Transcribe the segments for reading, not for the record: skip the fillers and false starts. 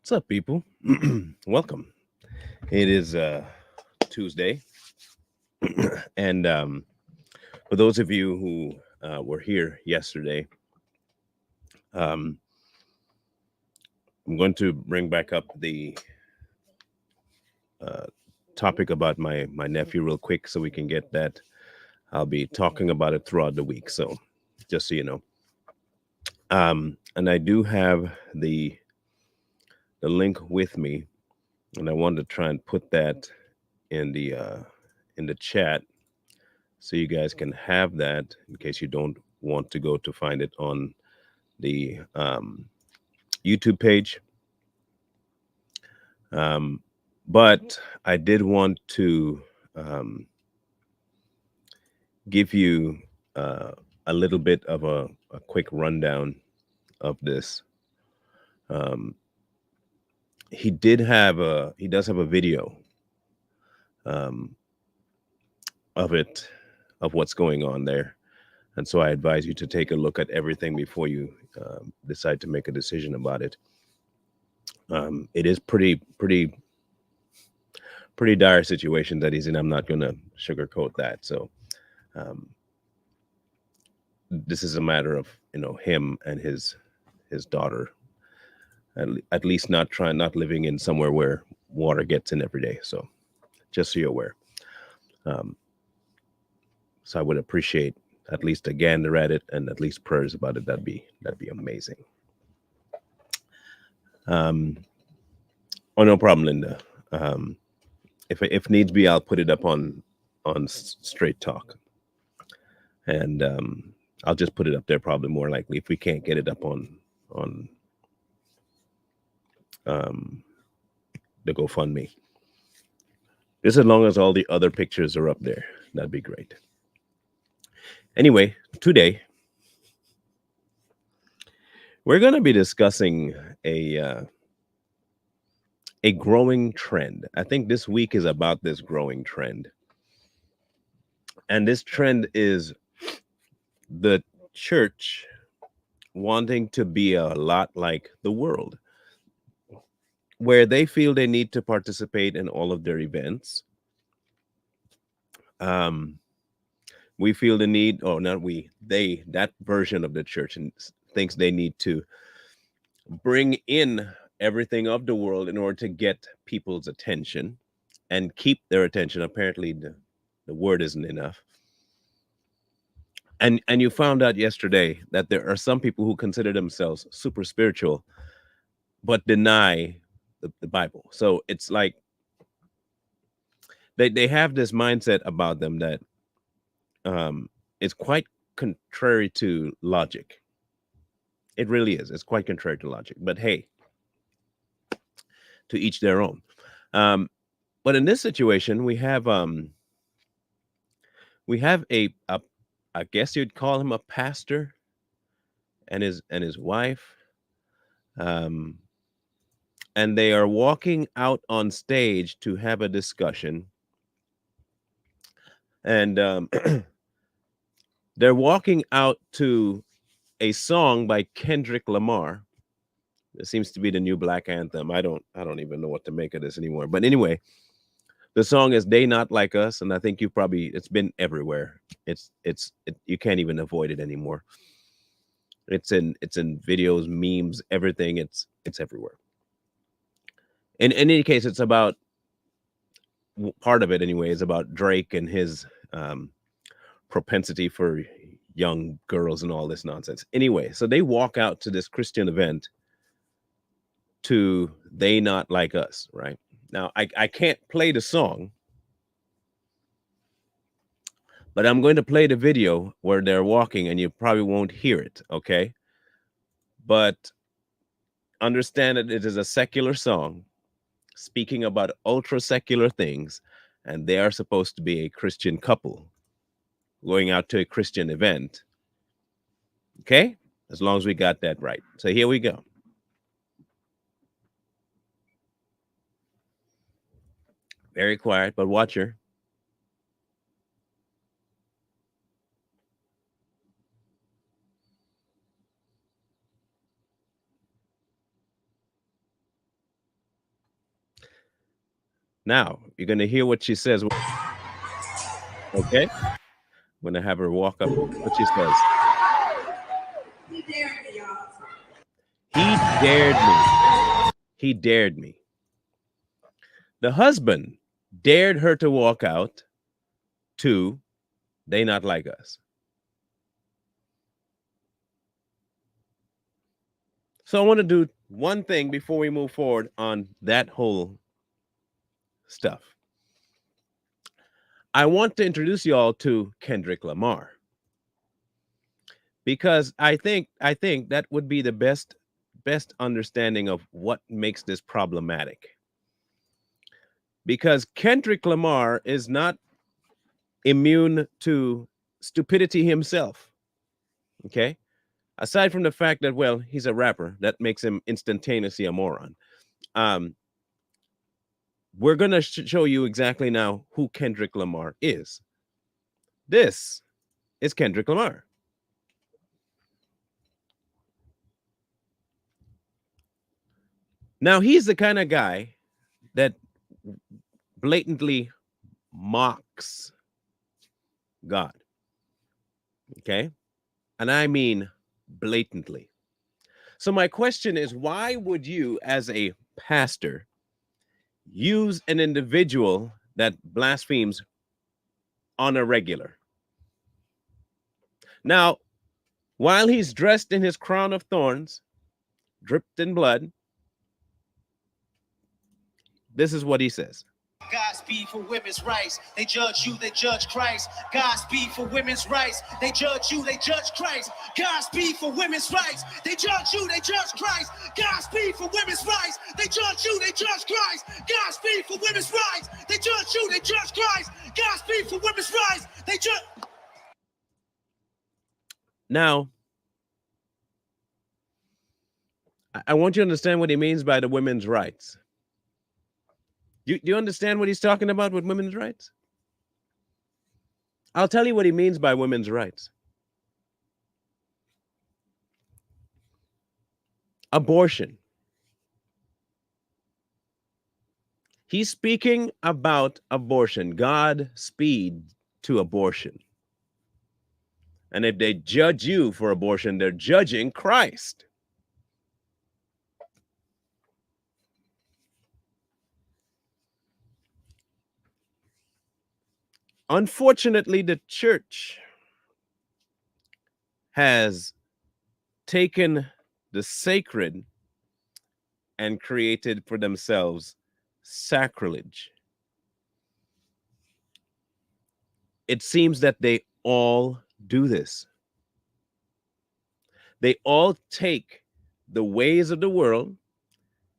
What's up, people? Welcome. It is Tuesday, and for those of you who were here yesterday, um, I'm going to bring back up the uh, topic about my nephew real quick, so we can get that. I'll be talking about it throughout the week, so just so you know. And I do have the link with me, and I wanted to try and put that in the chat so you guys can have that in case you don't want to go to find it on the YouTube page. Um, but I did want to um, give you uh, a little bit of a quick rundown of this. Um, he does have a video um, of it, of what's going on there. And so I advise you to take a look at everything before you decide to make a decision about it. It is pretty dire situation that he's in. I'm not going to sugarcoat that. So um, this is a matter of him and his daughter at least not living in somewhere where water gets in every day. So just so you're aware. Um, so I would appreciate at least a gander at it and at least prayers about it. That'd be amazing. Um, oh, no problem, Linda. Um, if needs be, I'll put it up on Straight Talk, and I'll just put it up there. Probably more likely if we can't get it up on um, the GoFundMe. Just as long as all the other pictures are up there, that'd be great. Anyway, today we're going to be discussing a growing trend. I think this week is about this growing trend, and this trend is the church wanting to be a lot like the world, where they feel they need to participate in all of their events. Um, we feel the need, or not we, they, that version of the church and thinks they need to bring in everything of the world in order to get people's attention and keep their attention. Apparently, the word isn't enough. And you found out yesterday that there are some people who consider themselves super spiritual but deny the Bible. So it's like they have this mindset about them that is quite contrary to logic. It really is. It's quite contrary to logic. But hey, to each their own. Um, but in this situation, we have a I guess you'd call him a pastor and his wife, um, and they are walking out on stage to have a discussion, and they're walking out to a song by Kendrick Lamar. It seems to be the new black anthem. I don't even know what to make of this anymore. But anyway, the song is "They Not Like Us," and I think it's been everywhere. You can't even avoid it anymore. It's in videos, memes, everything. It's everywhere. In any case, it's about part of it anyway is about Drake and his um, propensity for young girls and all this nonsense. Anyway, so they walk out to this Christian event to "They Not Like Us," right? Now I can't play the song, but I'm going to play the video where they're walking and you probably won't hear it, okay? But understand that it is a secular song speaking about ultra secular things, and they are supposed to be a Christian couple going out to a Christian event. Okay? As long as we got that right. So here we go. Very quiet, but watch her. Now, you're going to hear what she says. Okay? I'm going to have her walk up what she says. He dared me, y'all. He dared me. He dared me. The husband dared her to walk out to They Not Like Us. So I want to do one thing before we move forward on that whole stuff. I want to introduce you all to Kendrick Lamar, because I think that would be the best understanding of what makes this problematic. Because Kendrick Lamar is not immune to stupidity himself. Okay? Aside from the fact that, well, he's a rapper, that makes him instantaneously a moron. We're going to show you exactly now who Kendrick Lamar is. This is Kendrick Lamar. Now, he's the kind of guy that blatantly mocks God. Okay? And I mean blatantly. So my question is, why would you, as a pastor, use an individual that blasphemes on a regular? Now, while he's dressed in his crown of thorns, dripped in blood, this is what he says. Godspeed for women's rights. They judge you, they judge Christ. Godspeed for women's rights. They judge you, they judge Christ. Godspeed for women's rights. They judge you, they judge Christ. Godspeed for women's rights. They judge you, they judge Christ. Godspeed for women's rights. They judge you, they judge Christ. Godspeed for women's rights. They judge. Now, I want you to understand what he means by the women's rights. Do you understand what he's talking about with women's rights? I'll tell you what he means by women's rights. Abortion. He's speaking about abortion. God speed to abortion. And if they judge you for abortion, they're judging Christ. Unfortunately, the church has taken the sacred and created for themselves sacrilege. It seems that they all do this. They all take the ways of the world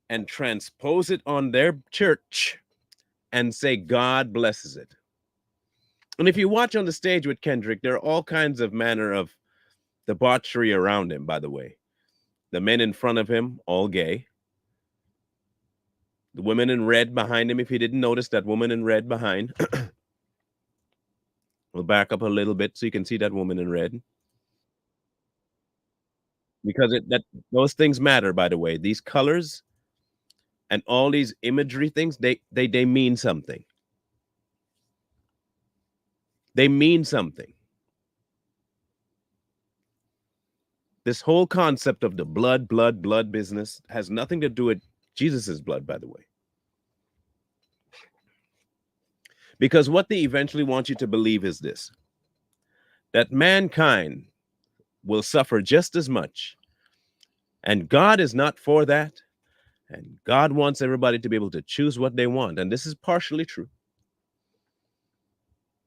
and transpose it on their church and say God blesses it. And if you watch on the stage with Kendrick, there are all kinds of manner of debauchery around him, by the way. The men in front of him, all gay. The women in red behind him, if you didn't notice that woman in red behind. We'll back up a little bit so you can see that woman in red. Because those things matter, by the way. These colors and all these imagery things, they mean something. They mean something. This whole concept of the blood business has nothing to do with Jesus's blood, by the way. Because what they eventually want you to believe is this: that mankind will suffer just as much. And God is not for that. And God wants everybody to be able to choose what they want. And this is partially true.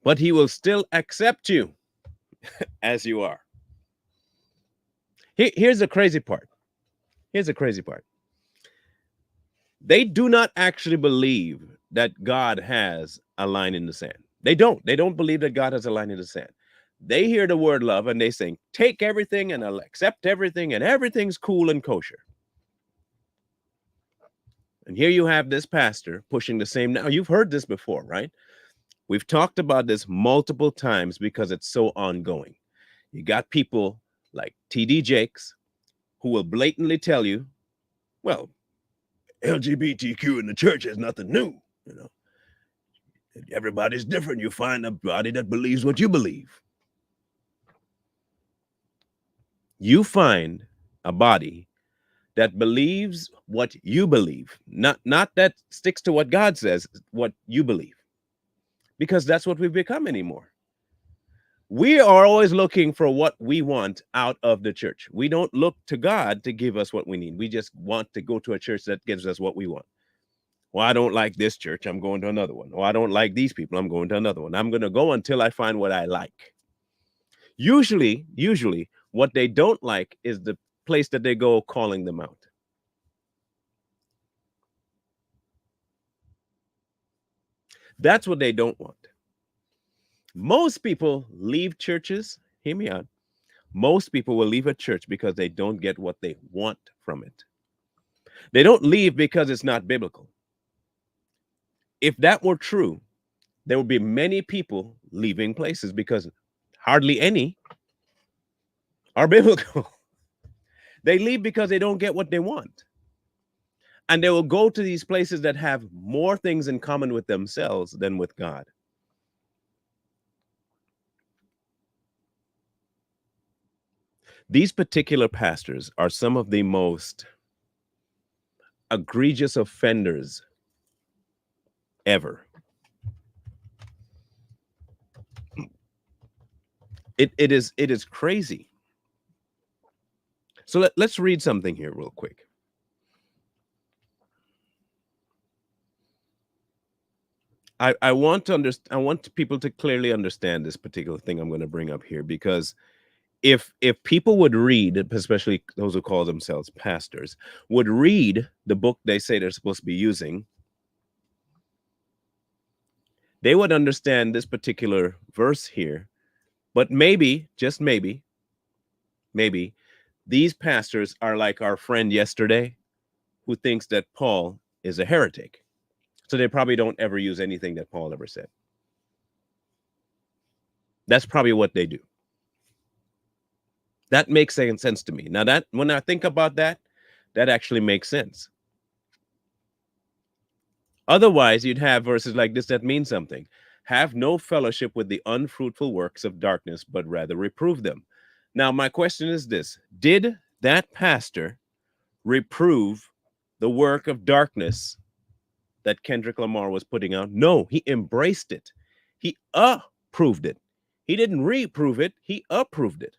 But he will still accept you as you are. Here's the crazy part. Here's the crazy part. They do not actually believe that God has a line in the sand. They don't. They don't believe that God has a line in the sand. They hear the word love and they say, take everything and I'll accept everything and everything's cool and kosher. And here you have this pastor pushing the same. Now, you've heard this before, right? We've talked about this multiple times because it's so ongoing. You got people like TD Jakes who will blatantly tell you, well, LGBTQ in the church is nothing new, you know. Everybody's different. You find a body that believes what you believe. You find a body that believes what you believe, not that sticks to what God says, what you believe, because that's what we've become anymore. We are always looking for what we want out of the church. We don't look to God to give us what we need. We just want to go to a church that gives us what we want. Well, I don't like this church, I'm going to another one. Or I don't like these people, I'm going to another one. I'm going to go until I find what I like. Usually what they don't like is the place that they go calling them out. That's what they don't want. Most people leave churches, hear me out. Most people will leave a church because they don't get what they want from it. They don't leave because it's not biblical. If that were true, there would be many people leaving places because hardly any are biblical. They leave because they don't get what they want. And they will go to these places that have more things in common with themselves than with God. These particular pastors are some of the most egregious offenders ever. It is crazy. So let's read something here real quick. I want to understand. I want people to clearly understand this particular thing I'm going to bring up here, because if people would read, especially those who call themselves pastors, would read the book they say they're supposed to be using, they would understand this particular verse here. But maybe, just maybe, these pastors are like our friend yesterday who thinks that Paul is a heretic. So they probably don't ever use anything that Paul ever said. That's probably what they do. That makes sense to me. Now, that when I think about that, that actually makes sense. Otherwise, you'd have verses like this that mean something. Have no fellowship with the unfruitful works of darkness, but rather reprove them. Now, my question is this: did that pastor reprove the work of darkness that Kendrick Lamar was putting out? No, he embraced it. He approved it. He didn't reprove it, he approved it.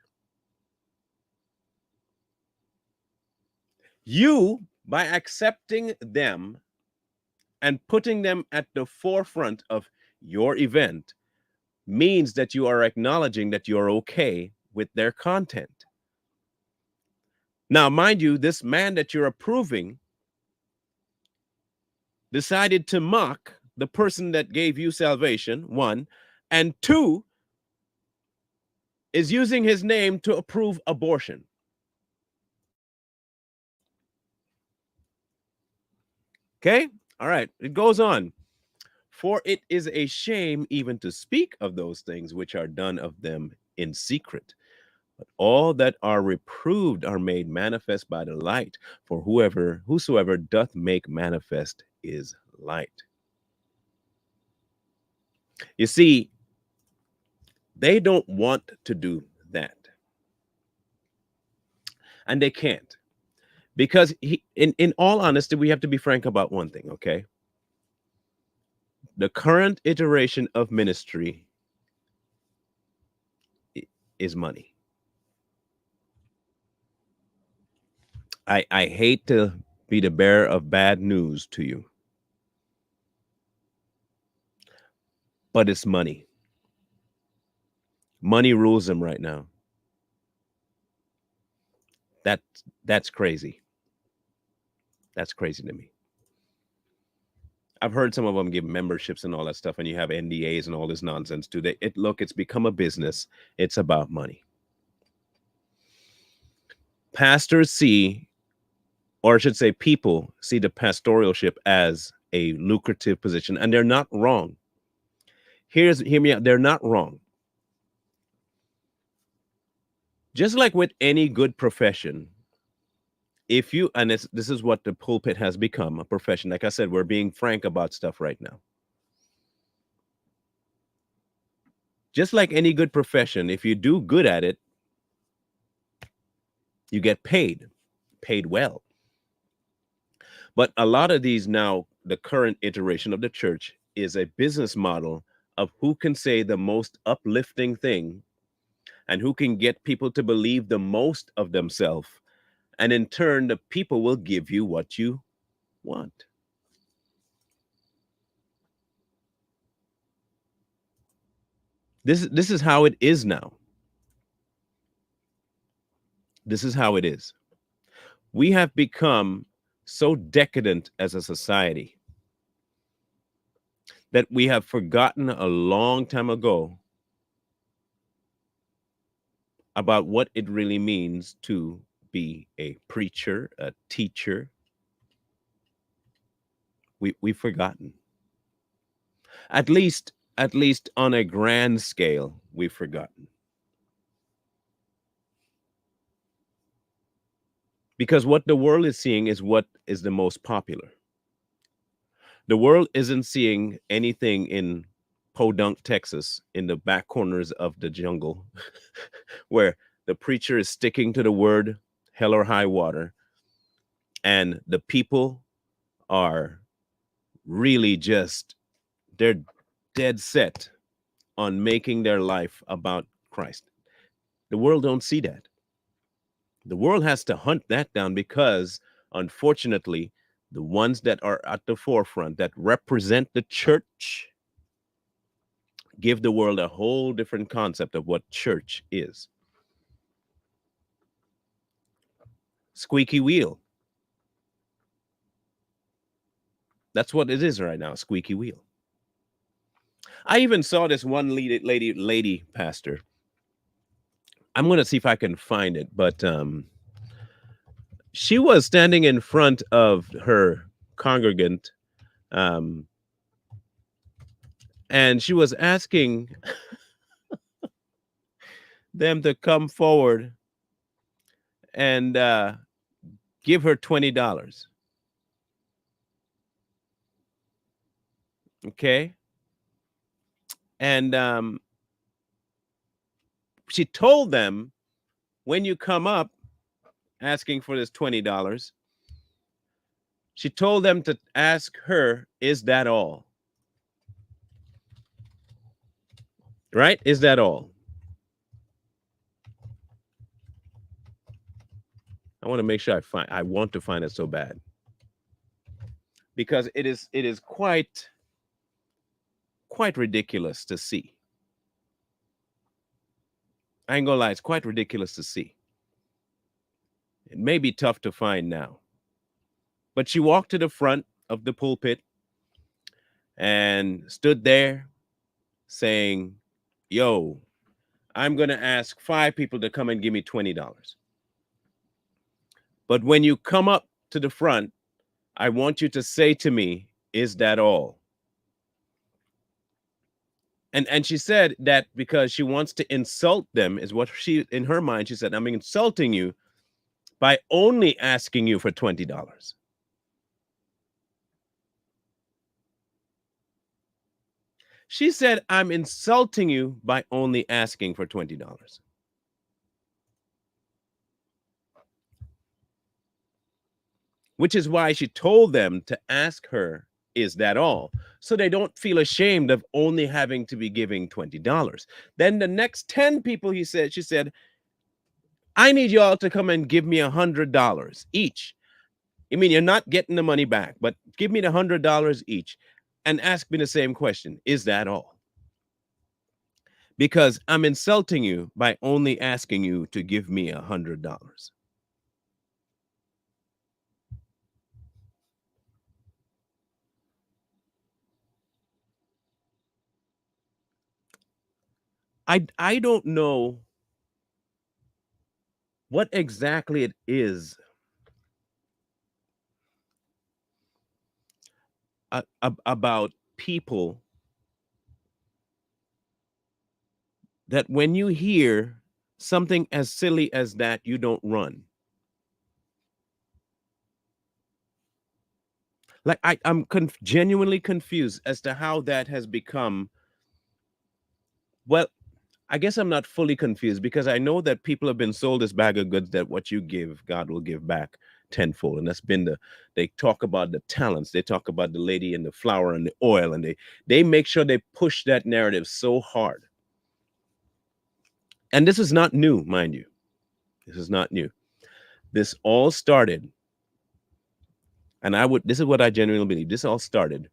You, by accepting them and putting them at the forefront of your event, means that you are acknowledging that you're okay with their content. Now, mind you, this man that you're approving decided to mock the person that gave you salvation, one, and two, is using his name to approve abortion. Okay? All right. It goes on. For it is a shame even to speak of those things which are done of them in secret. But all that are reproved are made manifest by the light. For whosoever doth make manifest is light. You see, they don't want to do that. And they can't. Because in all honesty, we have to be frank about one thing, okay? The current iteration of ministry is money. I hate to be the bearer of bad news to you, but it's money. Money rules them right now. That's crazy. That's crazy to me. I've heard some of them give memberships and all that stuff, and you have NDAs and all this nonsense too. It's become a business. It's about money. Pastors see, or I should say, people see the pastoralship as a lucrative position, and they're not wrong. Hear me out. They're not wrong. Just like with any good profession, if you, and this is what the pulpit has become, a profession. Like I said, we're being frank about stuff right now. Just like any good profession, if you do good at it, you get paid well. But a lot of these now, the current iteration of the church is a business model of who can say the most uplifting thing and who can get people to believe the most of themselves. And in turn, the people will give you what you want. This is how it is now. This is how it is. We have become so decadent as a society that we have forgotten a long time ago about what it really means to be a preacher, a teacher. We've forgotten. At least on a grand scale, we've forgotten. Because what the world is seeing is what is the most popular. The world isn't seeing anything in Podunk, Texas, in the back corners of the jungle, where the preacher is sticking to the word, hell or high water, and the people are really just, they're dead set on making their life about Christ. The world don't see that. The world has to hunt that down because, unfortunately, the ones that are at the forefront that represent the church give the world a whole different concept of what church is. Squeaky wheel. That's what it is right now, squeaky wheel. I even saw this one lady pastor. I'm going to see if I can find it, but she was standing in front of her congregant, um, and she was asking them to come forward and give her $20. Okay. And she told them, when you come up asking for this $20, she told them to ask her, is that all? Right? Is that all? I want to make sure I want to find it so bad. Because it is quite ridiculous to see. I ain't gonna lie, it's quite ridiculous to see. It may be tough to find now. But she walked to the front of the pulpit and stood there saying, yo, I'm going to ask 5 people to come and give me $20. But when you come up to the front, I want you to say to me, is that all? And she said that because she wants to insult them, is what she, in her mind, she said, I'm insulting you by only asking you for $20. She said, I'm insulting you by only asking for $20. Which is why she told them to ask her, is that all? So they don't feel ashamed of only having to be giving $20. Then the next 10 people, she said, I need you all to come and give me $100 each. I mean, you're not getting the money back, but give me the $100 each and ask me the same question. Is that all? Because I'm insulting you by only asking you to give me $100. I don't know what exactly it is about people that when you hear something as silly as that, you don't run. Like I'm genuinely confused as to how that has become. Well, I guess I'm not fully confused because I know that people have been sold this bag of goods that what you give, God will give back tenfold. And that's been they talk about the talents, they talk about the lady and the flour and the oil, and they make sure they push that narrative so hard. And this is not new, mind you. This is not new. This all started, and this is what I genuinely believe. This all started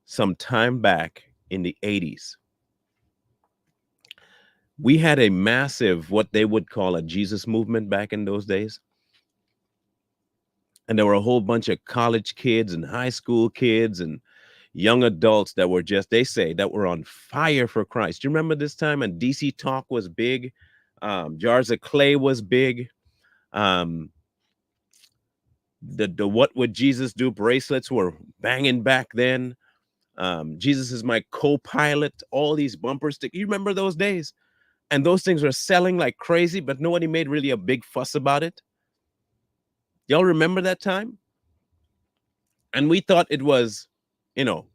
some time back in the 80s. We had a massive, what they would call a Jesus movement back in those days. And there were a whole bunch of college kids and high school kids and young adults that were just, they say, that were on fire for Christ. Do you remember this time? And DC Talk was big. Jars of Clay was big. Um, the What Would Jesus Do bracelets were banging back then. Jesus is my co-pilot. All these bumper stickers. You remember those days? And those things were selling like crazy, but nobody made really a big fuss about it. Y'all remember that time? And we thought it was, you know,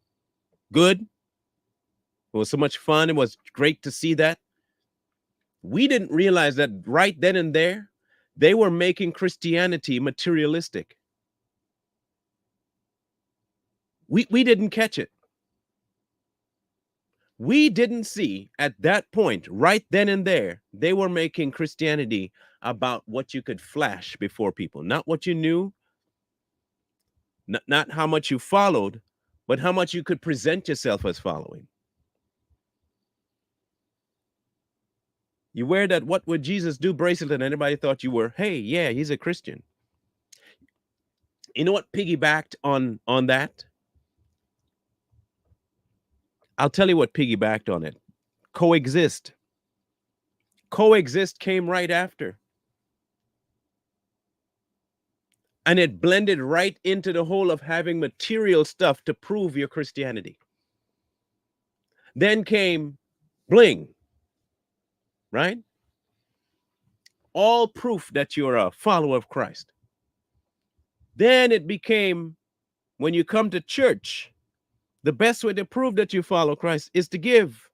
good. It was so much fun. It was great to see that. We didn't realize that right then and there, they were making Christianity materialistic. We didn't catch it. We didn't see at that point, right then and there, they were making Christianity about what you could flash before people, not what you knew, not how much you followed, but how much you could present yourself as following. You wear that What Would Jesus Do bracelet and everybody thought you were, hey, yeah, he's a Christian. You know what piggybacked on that? I'll tell you what piggybacked on it. Coexist. Coexist came right after. And it blended right into the whole of having material stuff to prove your Christianity. Then came bling, right? All proof that you're a follower of Christ. Then it became, when you come to church, the best way to prove that you follow Christ is to give.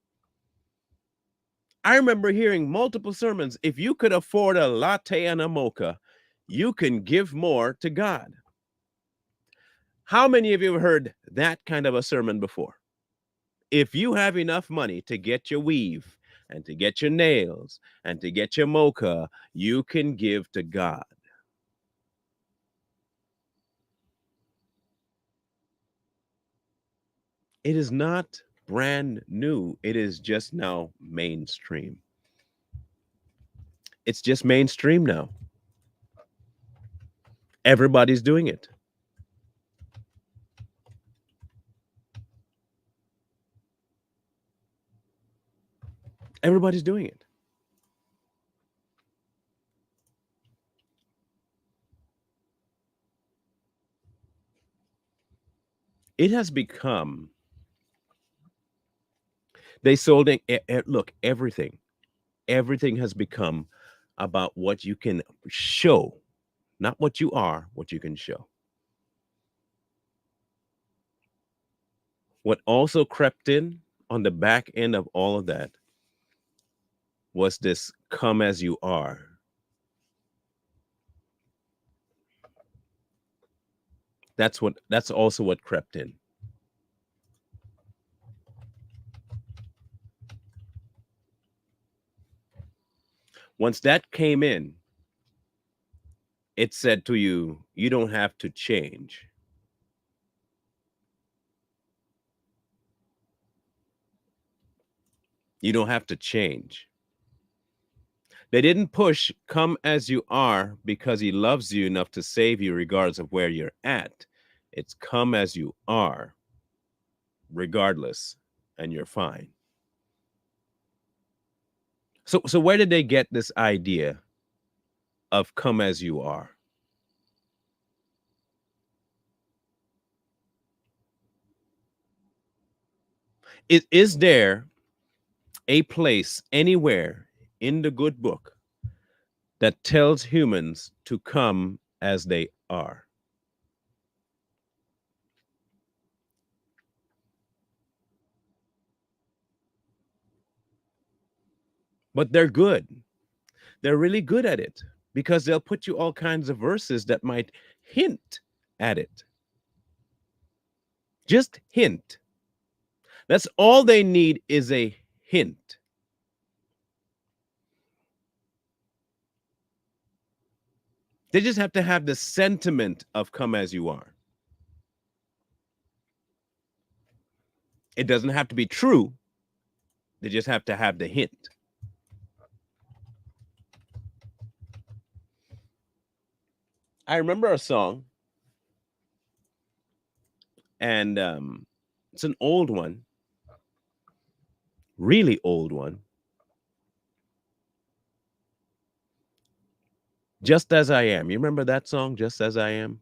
I remember hearing multiple sermons. If you could afford a latte and a mocha, you can give more to God. How many of you have heard that kind of a sermon before? If you have enough money to get your weave and to get your nails and to get your mocha, you can give to God. It is not brand new. It is just now mainstream. It's just mainstream now. Everybody's doing it. Everybody's doing it. It has become, they sold it. Look, everything has become about what you can show, not what you are, what you can show. What also crept in on the back end of all of that was this come as you are. That's also what crept in. Once that came in, it said to you, you don't have to change. You don't have to change. They didn't push come as you are because he loves you enough to save you regardless of where you're at. It's come as you are, regardless, and you're fine. So where did they get this idea of come as you are? Is there a place anywhere in the good book that tells humans to come as they are? but they're good. They're really good at it because they'll put you all kinds of verses that might hint at it. Just hint. That's all they need is a hint. They just have to have the sentiment of come as you are. It doesn't have to be true. They just have to have the hint. I remember a song, and it's an old one, really old one. Just as I am. You remember that song, Just as I am?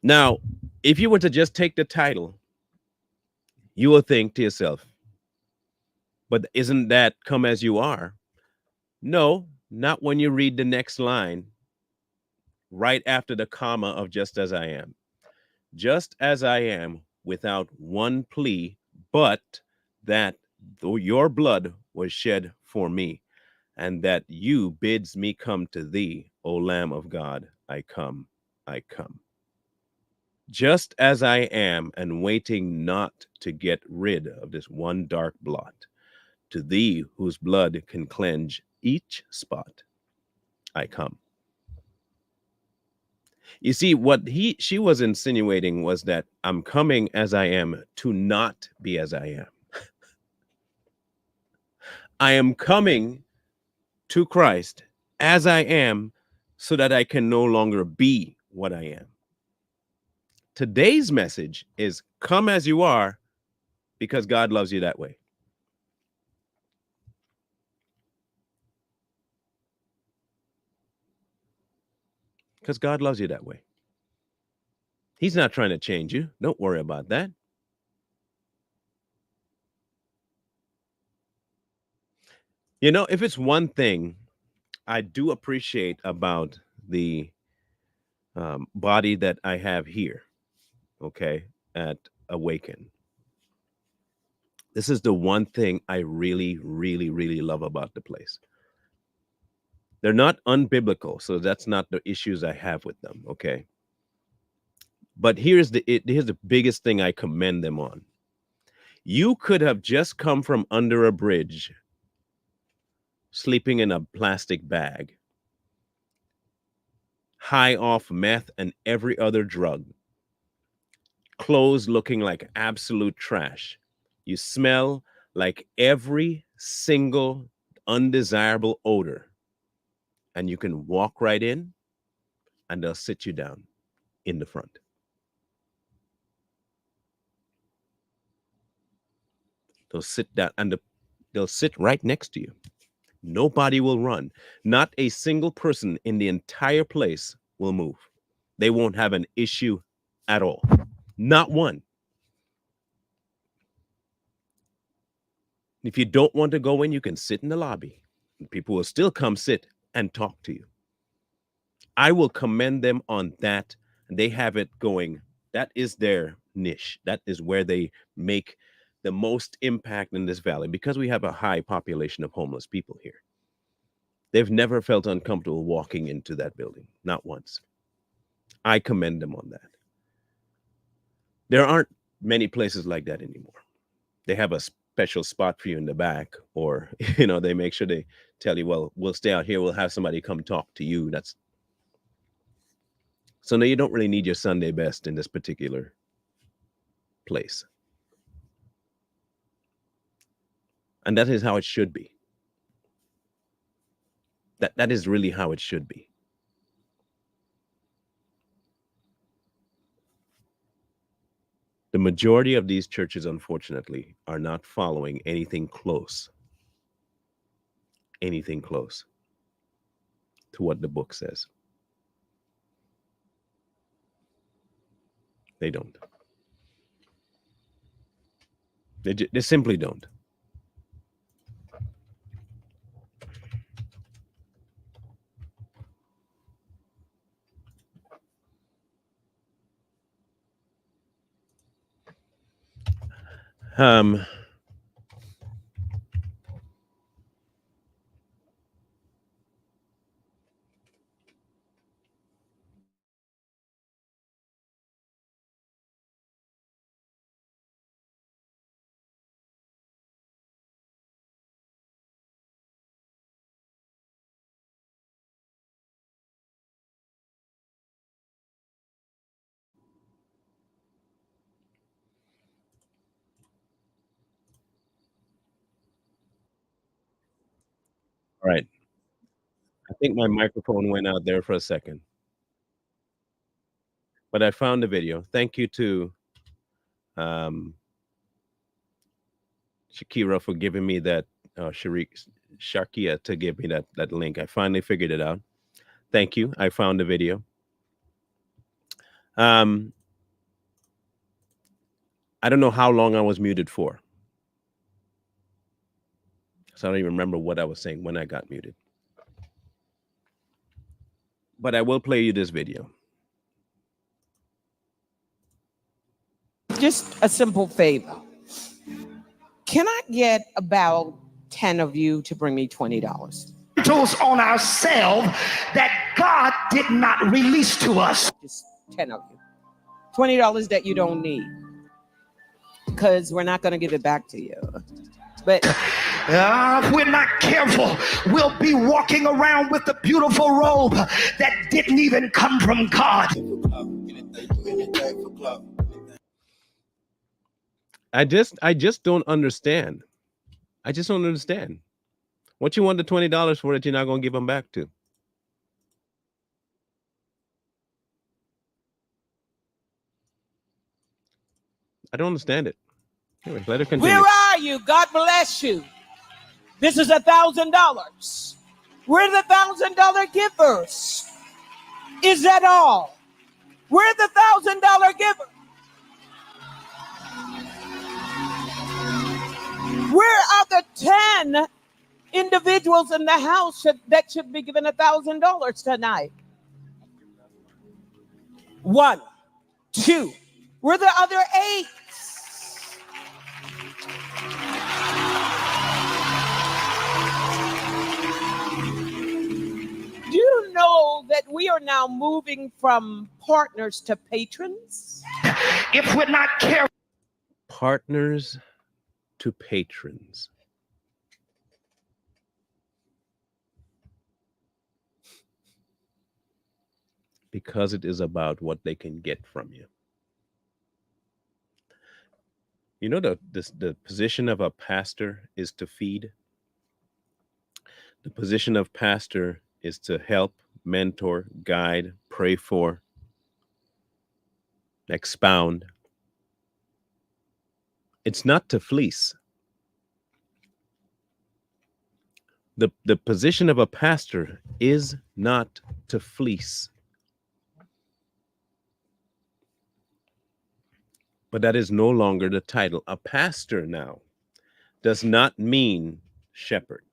Now, if you were to just take the title, you will think to yourself, but isn't that come as you are? No, not when you read the next line right after the comma of just as I am. Just as I am without one plea, but that though your blood was shed for me, and that you bids me come to thee, O Lamb of God, I come, I come. Just as I am, and waiting not to get rid of this one dark blot, to thee whose blood can cleanse each spot, I come. You see, what she was insinuating was that I'm coming as I am to not be as I am. I am coming to Christ as I am so that I can no longer be what I am. Today's message is come as you are because God loves you that way. Because God loves you that way. He's not trying to change you. Don't worry about that. You know, if it's one thing I do appreciate about the body that I have here, okay, at Awaken, this is the one thing I really, really, really love about the place. They're not unbiblical, so that's not the issues I have with them, okay? But here's the biggest thing I commend them on. You could have just come from under a bridge, sleeping in a plastic bag, high off meth and every other drug, clothes looking like absolute trash. You smell like every single undesirable odor, and you can walk right in and they'll sit you down in the front. They'll sit down and they'll sit right next to you. Nobody will run. Not a single person in the entire place will move. They won't have an issue at all. Not one. If you don't want to go in, you can sit in the lobby. People will still come sit and talk to you. I will commend them on that. They have it going. That is their niche. That is where they make the most impact in this valley because we have a high population of homeless people here. They've never felt uncomfortable walking into that building, not once. I commend them on that. There aren't many places like that anymore. They have a special spot for you in the back, or they make sure they tell you, well, we'll stay out here, we'll have somebody come talk to you. That's so now you don't really need your Sunday best in this particular place. And that is how it should be. That is really how it should be. The majority of these churches, unfortunately, are not following anything close to what the book says. They don't. They simply don't. Um, All right. I think my microphone went out there for a second, but I found the video. Thank you to um, Shakira for giving me that, Shakia to give me that link. I finally figured it out. Thank you. I found the video. Um, I don't know how long I was muted for. So I don't even remember what I was saying when I got muted. But I will play you this video. Just a simple favor. Can I get about 10 of you to bring me $20? On ourselves that God did not release to us. Just 10 of you. $20 that you don't need. Because we're not going to give it back to you. But if we're not careful, we'll be walking around with the beautiful robe that didn't even come from God. I just don't understand. I just don't understand. What you want the $20 for that you're not going to give them back to? I don't understand it. Anyway, let her continue. where are you? God bless you. This is $1,000. We're the $1,000 givers. Is that all? We're the $1,000 giver. Where are the 10 individuals in the house that should be given $1,000 tonight? 1, 2. Where are the other 8? Do you know that we are now moving from partners to patrons? If we're not careful. Partners to patrons. Because it is about what they can get from you. You know, the position of a pastor is to feed. The position of pastor is to help, mentor, guide, pray for, expound. It's not to fleece. The position of a pastor is not to fleece. But that is no longer the title. A pastor now does not mean shepherd.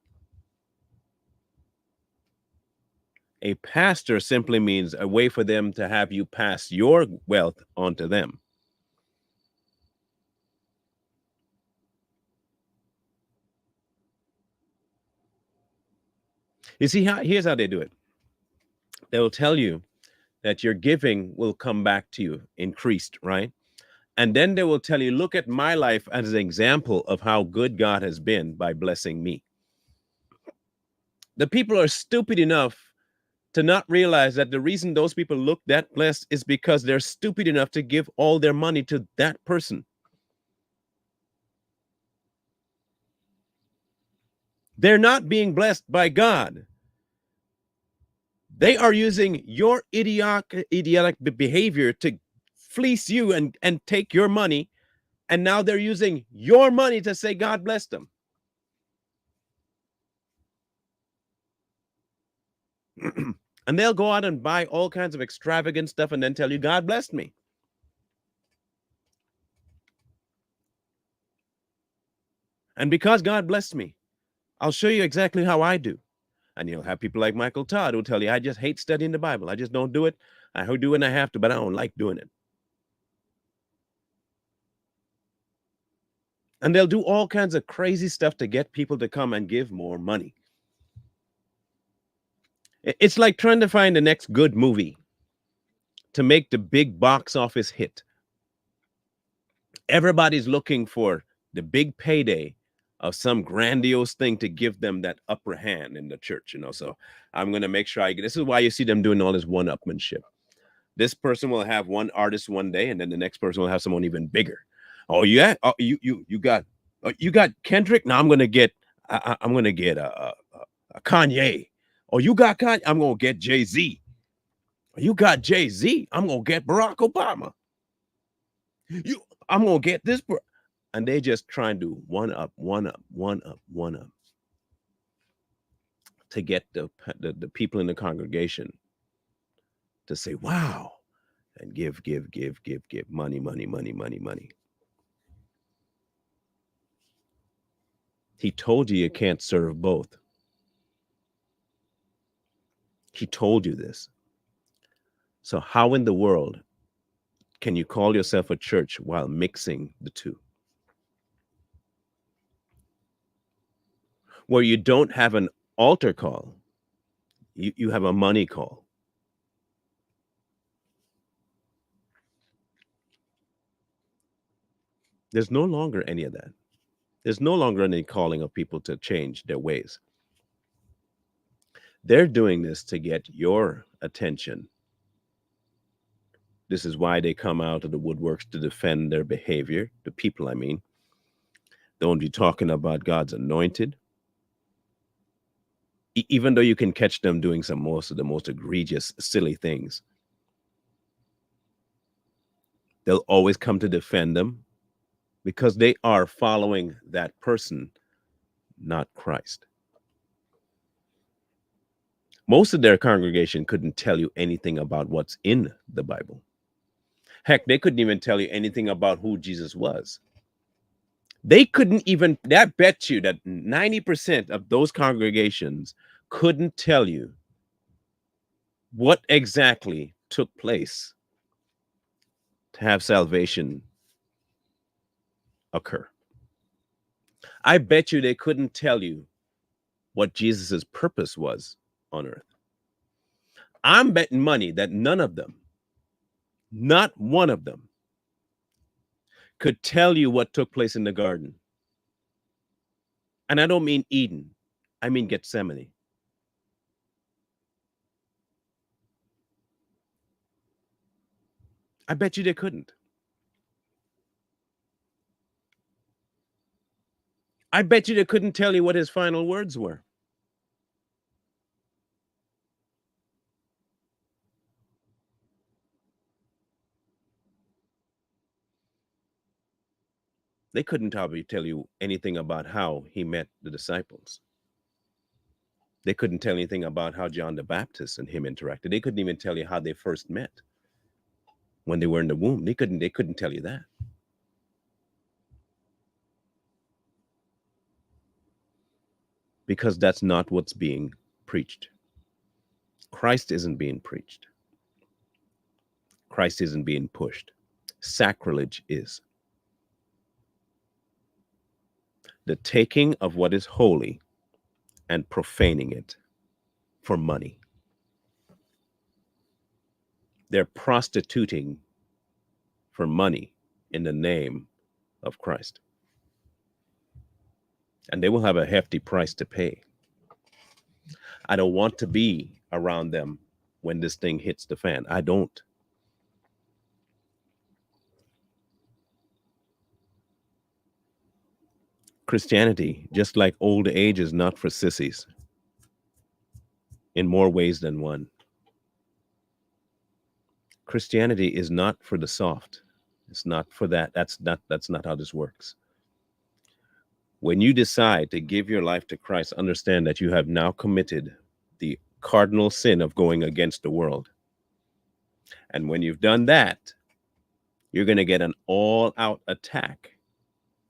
A pastor simply means a way for them to have you pass your wealth on to them. You see, here's how they do it. They will tell you that your giving will come back to you increased, right? And then they will tell you, look at my life as an example of how good God has been by blessing me. The people are stupid enough to not realize that the reason those people look that blessed is because they're stupid enough to give all their money to that person. They're not being blessed by God. They are using your idiotic behavior to fleece you and take your money. And now they're using your money to say God bless them. And they'll go out and buy all kinds of extravagant stuff and then tell you, God blessed me. And because God blessed me, I'll show you exactly how I do. And you'll have people like Michael Todd who'll tell you, I just hate studying the Bible. I just don't do it. I do it when I have to, but I don't like doing it. And they'll do all kinds of crazy stuff to get people to come and give more money. It's like trying to find the next good movie to make the big box office hit. Everybody's looking for the big payday of some grandiose thing to give them that upper hand in the church, you know. So I'm going to make sure I get, this is why you see them doing all this one-upmanship. This person will have one artist one day, and then the next person will have someone even bigger. Oh yeah, you got Kendrick. Now I'm going to get Kanye. Oh, you got Kanye? I'm going to get Jay-Z. You got Jay-Z? I'm going to get Barack Obama. I'm going to get this. And they just trying to one up to get the people in the congregation to say, wow, and give money. He told you can't serve both. He told you this. So how in the world can you call yourself a church while mixing the two? Where you don't have an altar call, you have a money call. There's no longer any of that. There's no longer any calling of people to change their ways. They're doing this to get your attention. This is why they come out of the woodworks to defend their behavior, the people, I mean. They won't be talking about God's anointed. Even though you can catch them doing most of the most egregious, silly things, they'll always come to defend them because they are following that person, not Christ. Most of their congregation couldn't tell you anything about what's in the Bible. Heck, they couldn't even tell you anything about who Jesus was. They couldn't even, that bet you that 90% of those congregations couldn't tell you what exactly took place to have salvation occur. I bet you they couldn't tell you what Jesus's purpose was on earth. I'm betting money that none of them, not one of them, could tell you what took place in the garden. And I don't mean Eden, I mean Gethsemane. I bet you they couldn't. I bet you they couldn't tell you what his final words were. They couldn't probably tell you anything about how he met the disciples. They couldn't tell anything about how John the Baptist and him interacted. They couldn't even tell you how they first met when they were in the womb. They couldn't tell you that. Because that's not what's being preached. Christ isn't being preached. Christ isn't being pushed. Sacrilege is. The taking of what is holy and profaning it for money. They're prostituting for money in the name of Christ. And they will have a hefty price to pay. I don't want to be around them when this thing hits the fan. I don't. Christianity, just like old age, is not for sissies in more ways than one. Christianity is not for the soft. It's not for that. That's not how this works. When you decide to give your life to Christ, understand that you have now committed the cardinal sin of going against the world. And when you've done that, you're going to get an all-out attack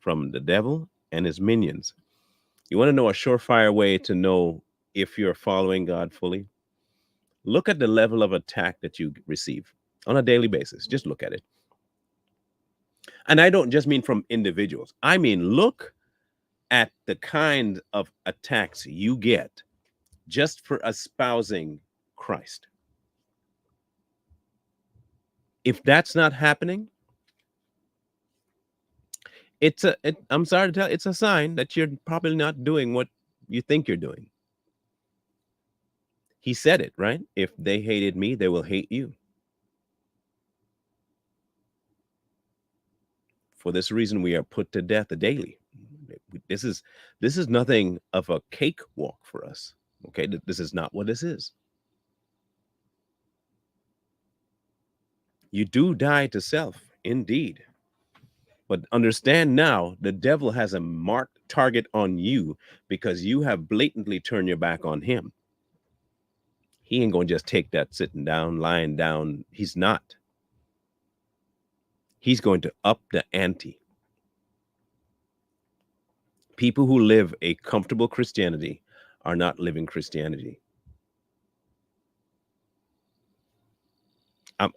from the devil and his minions. You want to know a surefire way to know if you're following God fully? Look at the level of attack that you receive on a daily basis. Just look at it. And I don't just mean from individuals. I mean, look at the kind of attacks you get just for espousing Christ. If that's not happening, I'm sorry to tell you, it's a sign that you're probably not doing what you think you're doing. He said it, right? If they hated me, they will hate you. For this reason, we are put to death daily. This is nothing of a cakewalk for us. Okay, this is not what this is. You do die to self, indeed. But understand now, the devil has a marked target on you because you have blatantly turned your back on him. He ain't going to just take that sitting down, lying down. He's not. He's going to up the ante. People who live a comfortable Christianity are not living Christianity.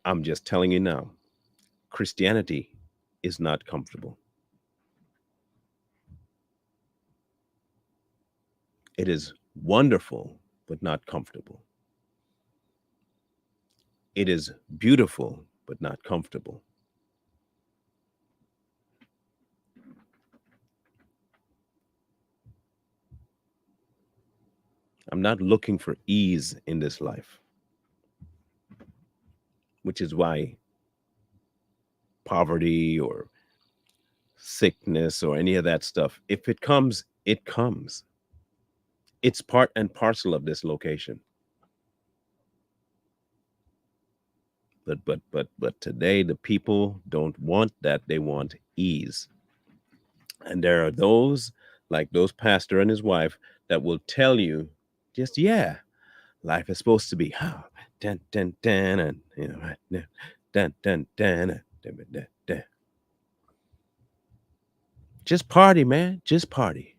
I'm just telling you now, Christianity is not comfortable. It is wonderful, but not comfortable. It is beautiful, but not comfortable. I'm not looking for ease in this life, which is why poverty or sickness or any of that stuff, if it comes, it comes. It's part and parcel of this location. But today the people don't want that. They want ease. And there are those like those pastor and his wife that will tell you just, yeah, life is supposed to be dun, dun, dun, and you know, dun, dun, dun, dun, dun, dun. Just party, man. Just party.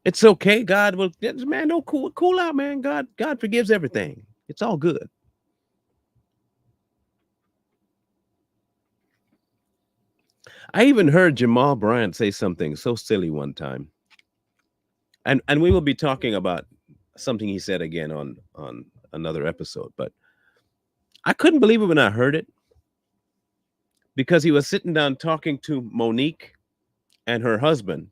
It's okay. God will, man, don't cool out, man. God forgives everything. It's all good. I even heard Jamal Bryant say something so silly one time. And we will be talking about something he said again on another episode, but I couldn't believe it when I heard it because he was sitting down talking to Monique and her husband,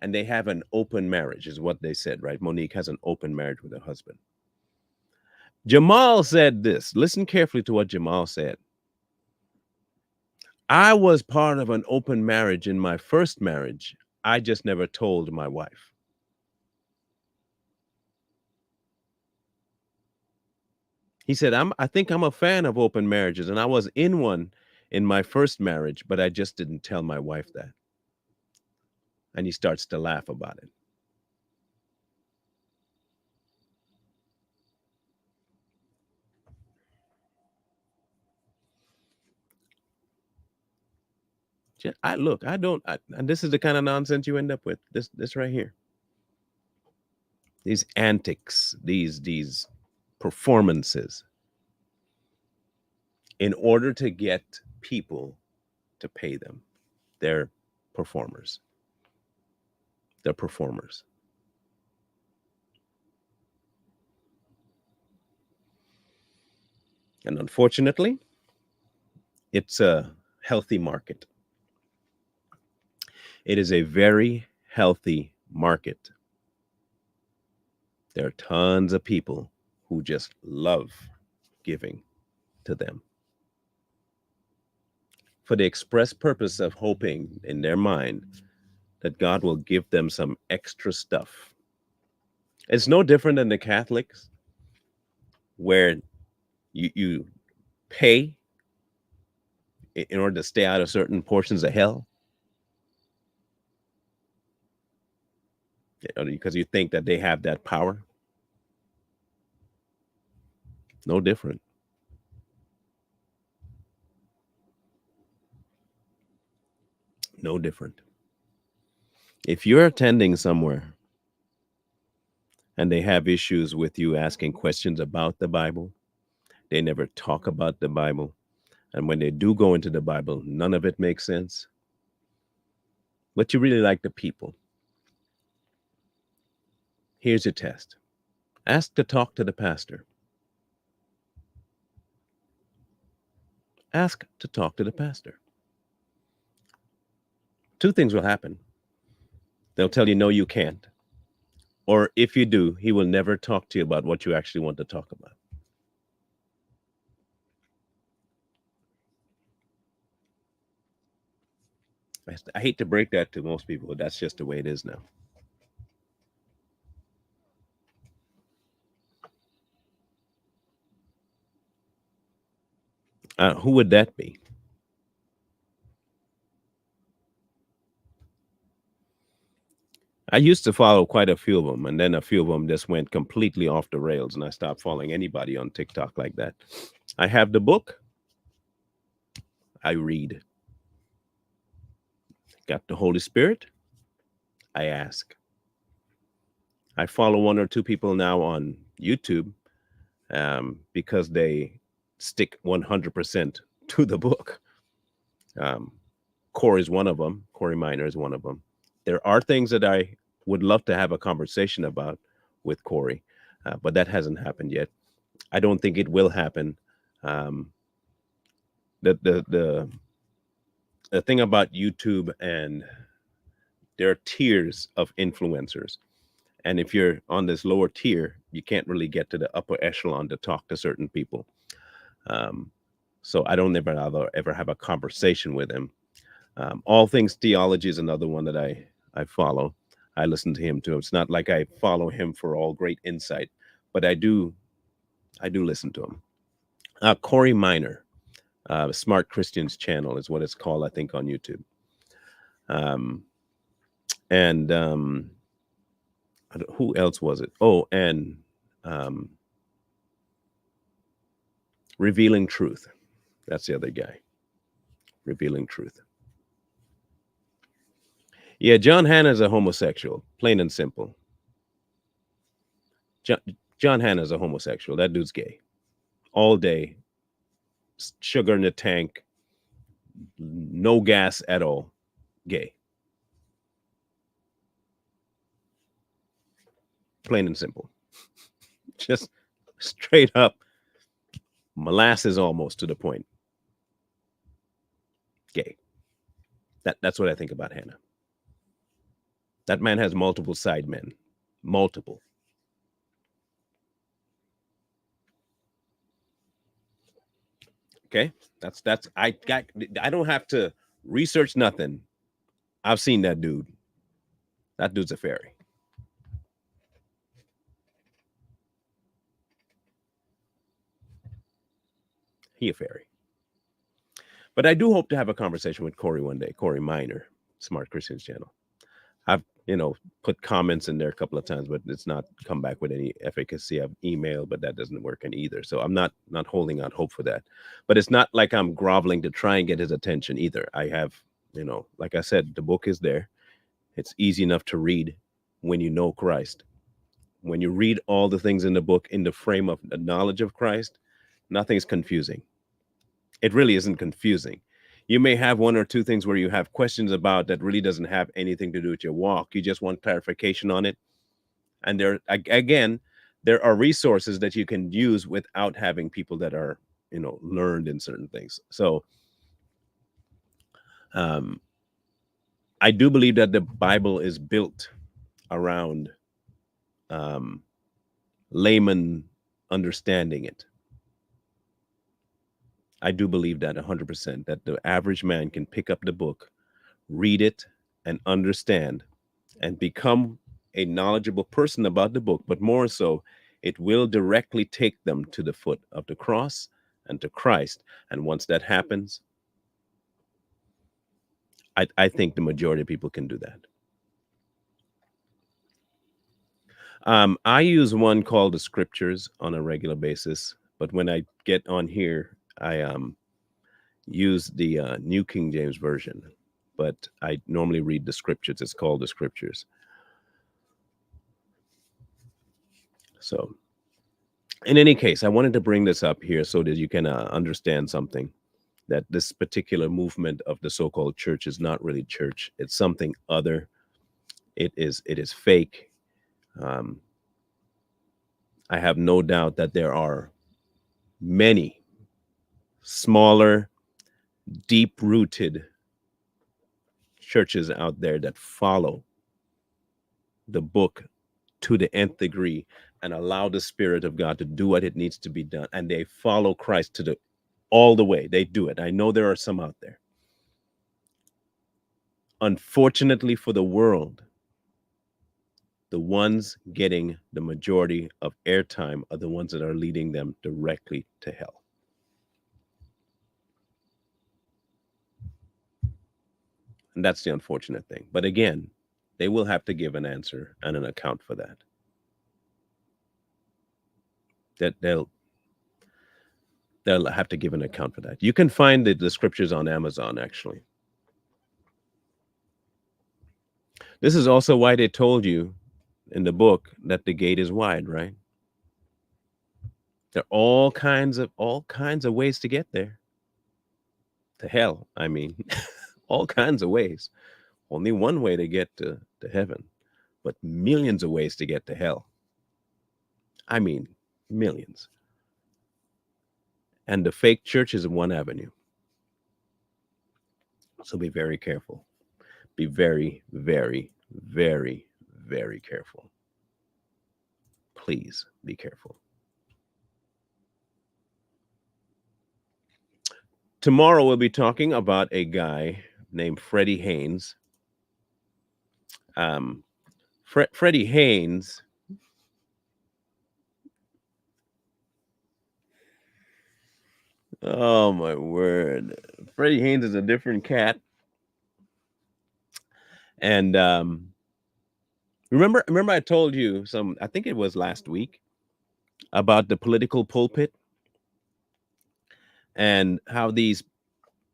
and they have an open marriage, is what they said, right? Monique has an open marriage with her husband. Jamal said this. Listen carefully to what Jamal said. I was part of an open marriage in my first marriage. I just never told my wife. He said, I think I'm a fan of open marriages, and I was in one in my first marriage, but I just didn't tell my wife that. And he starts to laugh about it. And this is the kind of nonsense you end up with. This right here. These antics, these performances in order to get people to pay them. They're performers. They're performers. And unfortunately, it's a healthy market. It is a very healthy market. There are tons of people who just love giving to them for the express purpose of hoping in their mind that God will give them some extra stuff. It's no different than the Catholics, where you pay in order to stay out of certain portions of hell, because you think that they have that power. No different. No different. If you're attending somewhere and they have issues with you asking questions about the Bible, they never talk about the Bible. And when they do go into the Bible, none of it makes sense. But you really like the people. Here's your test. Ask to talk to the pastor. Ask to talk to the pastor. Two things will happen. They'll tell you, no, you can't. Or if you do, he will never talk to you about what you actually want to talk about. I hate to break that to most people, but that's just the way it is now. Who would that be? I used to follow quite a few of them, and then a few of them just went completely off the rails, and I stopped following anybody on TikTok like that. I have the book. I read. Got the Holy Spirit. I ask. I follow one or two people now on YouTube because they stick 100% to the book. Corey is one of them. Corey Minor is one of them. There are things that I would love to have a conversation about with Corey, but that hasn't happened yet. I don't think it will happen. The thing about YouTube, and there are tiers of influencers, and if you're on this lower tier, you can't really get to the upper echelon to talk to certain people. So I don't ever have a conversation with him. All Things Theology is another one that I follow. I listen to him too. It's not like I follow him for all great insight, but I do listen to him. Corey Minor, Smart Christians channel is what it's called, I think, on YouTube. And who else was it? Oh, and Revealing Truth. That's the other guy. Revealing Truth. Yeah, John Hannah's a homosexual, plain and simple. John Hannah's a homosexual. That dude's gay. All day. Sugar in the tank. No gas at all. Gay. Plain and simple. Just straight up molasses almost to the point. Gay. That's what I think about Hannah. That man has multiple side men. Multiple. Okay? I don't have to research nothing. I've seen that dude. That dude's a fairy. He a fairy. But I do hope to have a conversation with Corey one day. Corey Minor, Smart Christians channel. I've, put comments in there a couple of times, but it's not come back with any efficacy. I've emailed, but that doesn't work in either. So I'm not holding out hope for that. But it's not like I'm groveling to try and get his attention either. I have, like I said, the book is there. It's easy enough to read when you know Christ. When you read all the things in the book in the frame of the knowledge of Christ, nothing's confusing. It really isn't confusing. You may have one or two things where you have questions about that really doesn't have anything to do with your walk. You just want clarification on it. And there are resources that you can use without having people that are, learned in certain things. So I do believe that the Bible is built around layman understanding it. I do believe that 100%, that the average man can pick up the book, read it, and understand, and become a knowledgeable person about the book. But more so, it will directly take them to the foot of the cross and to Christ. And once that happens, I think the majority of people can do that. I use one called the Scriptures on a regular basis, but when I get on here, I use the New King James Version, but I normally read the Scriptures. It's called the Scriptures. So in any case, I wanted to bring this up here so that you can understand something, that this particular movement of the so-called church is not really church. It's something other. It is fake. I have no doubt that there are many smaller, deep-rooted churches out there that follow the book to the nth degree and allow the Spirit of God to do what it needs to be done. And they follow Christ all the way. They do it. I know there are some out there. Unfortunately for the world, the ones getting the majority of airtime are the ones that are leading them directly to hell. And that's the unfortunate thing. But again, they will have to give an answer and an account for that. They'll have to give an account for that. You can find the scriptures on Amazon, actually. This is also why they told you in the book that the gate is wide, right? There are all kinds of ways to get there. To hell, I mean, all kinds of ways. Only one way to get to heaven, but millions of ways to get to hell. I mean, millions. And the fake church is one avenue. So be very careful. Be very, very, very, very careful. Please be careful. Tomorrow we'll be talking about a guy named Freddie Haynes. Freddie Haynes Oh my word. Freddie Haynes is a different cat. And remember I told you I think it was last week, about the political pulpit and how the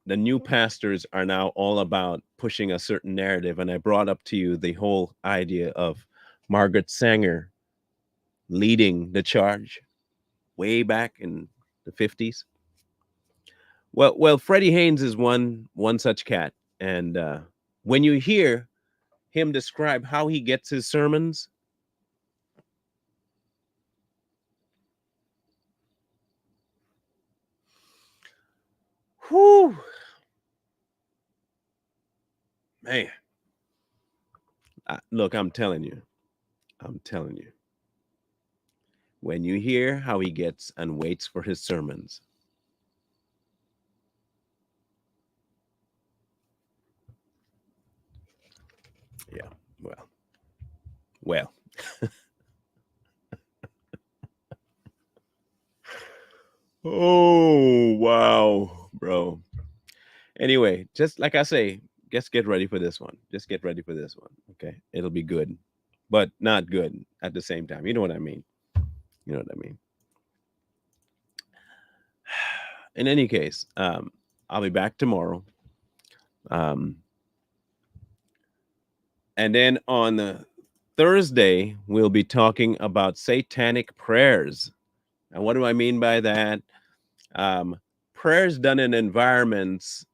new pastors are now all about pushing a certain narrative. And I brought up to you the whole idea of Margaret Sanger leading the charge way back in the 50s. Well, Freddie Haynes is one such cat. And when you hear him describe how he gets his sermons, whew, man. Look, I'm telling you, when you hear how he gets and waits for his sermons, yeah, well. Oh, wow, bro. Anyway, just like I say, just get ready for this one. Just get ready for this one. Okay. It'll be good, but not good at the same time. You know what I mean? In any case, I'll be back tomorrow. And then on Thursday, we'll be talking about satanic prayers. And what do I mean by that? Prayers done in environments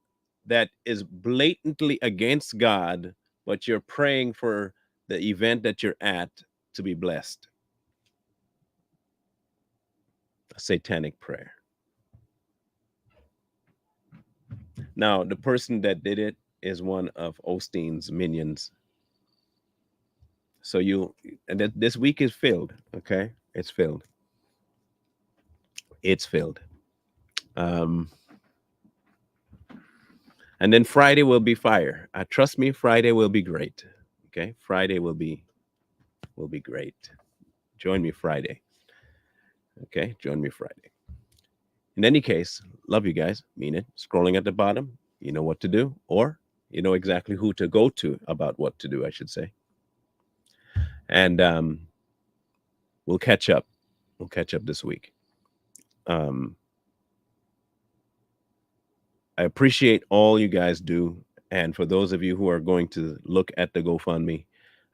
that is blatantly against God, but you're praying for the event that you're at to be blessed. A satanic prayer. Now, the person that did it is one of Osteen's minions. So this week is filled, okay? It's filled. And then Friday will be fire. Trust me, Friday will be great. Okay, Friday will be great. Join me Friday. Okay, join me Friday. In any case, love you guys. Mean it. Scrolling at the bottom, you know what to do, or you know exactly who to go to about what to do, I should say. And we'll catch up. We'll catch up this week. I appreciate all you guys do. And for those of you who are going to look at the GoFundMe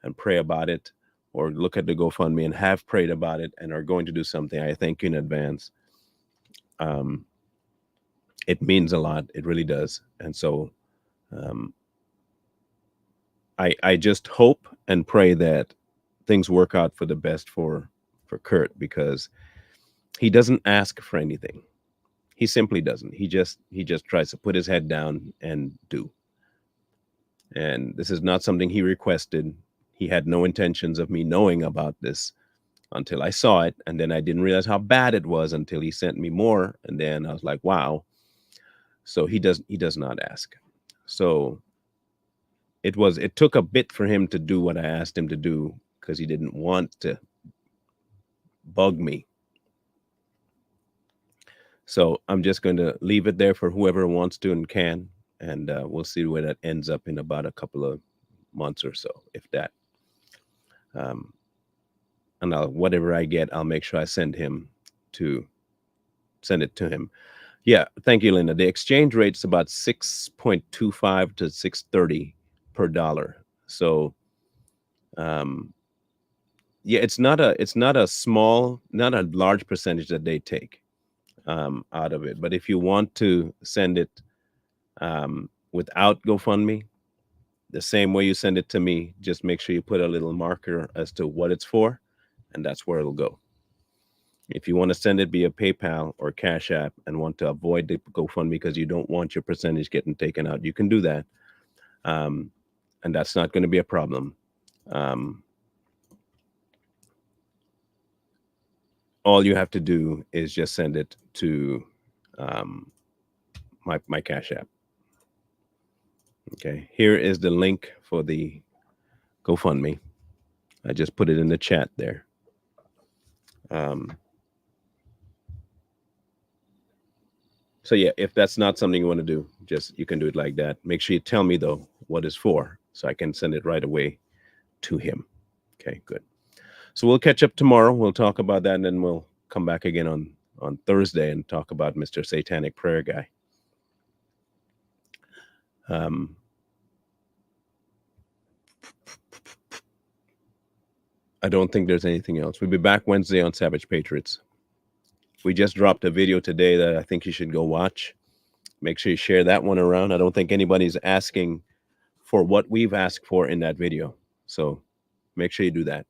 and pray about it, or look at the GoFundMe and have prayed about it and are going to do something, I thank you in advance. It means a lot. It really does. And so I just hope and pray that things work out for the best for Kurt, because he doesn't ask for anything. He simply doesn't. He just tries to put his head down and do. And this is not something he requested. He had no intentions of me knowing about this until I saw it. And then I didn't realize how bad it was until he sent me more. And then I was like, wow. So he does not ask. So it took a bit for him to do what I asked him to do because he didn't want to bug me. So I'm just going to leave it there for whoever wants to and can, and we'll see where that ends up in about a couple of months or so, if that. And whatever I get, I'll make sure I send it to him. Yeah, thank you, Linda. The exchange rate's about 6.25 to 6.30 per dollar. So, yeah, it's not a large percentage that they take out of it. But if you want to send it without GoFundMe, the same way you send it to me, just make sure you put a little marker as to what it's for, and that's where it'll go. If you want to send it via PayPal or Cash App and want to avoid the GoFundMe because you don't want your percentage getting taken out, you can do that. And that's not going to be a problem. All you have to do is just send it to my Cash App. Okay, here is the link for the GoFundMe. I just put it in the chat there. So yeah, if that's not something you want to do, you can do it like that. Make sure you tell me though what it's for, so I can send it right away to him. Okay, good. So we'll catch up tomorrow. We'll talk about that, and then we'll come back again on Thursday and talk about Mr. Satanic Prayer Guy. I don't think there's anything else. We'll be back Wednesday on Savage Patriots. We just dropped a video today that I think you should go watch. Make sure you share that one around. I don't think anybody's asking for what we've asked for in that video. So make sure you do that.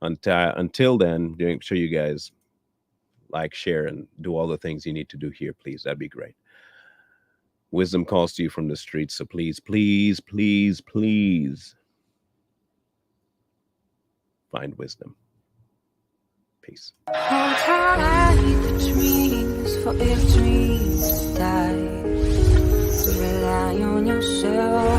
Until then, make sure you guys like, share, and do all the things you need to do here, please. That'd be great. Wisdom calls to you from the streets. So please, please, please, please find wisdom. Peace. Hold tight the dreams, for if dreams die, rely on yourself.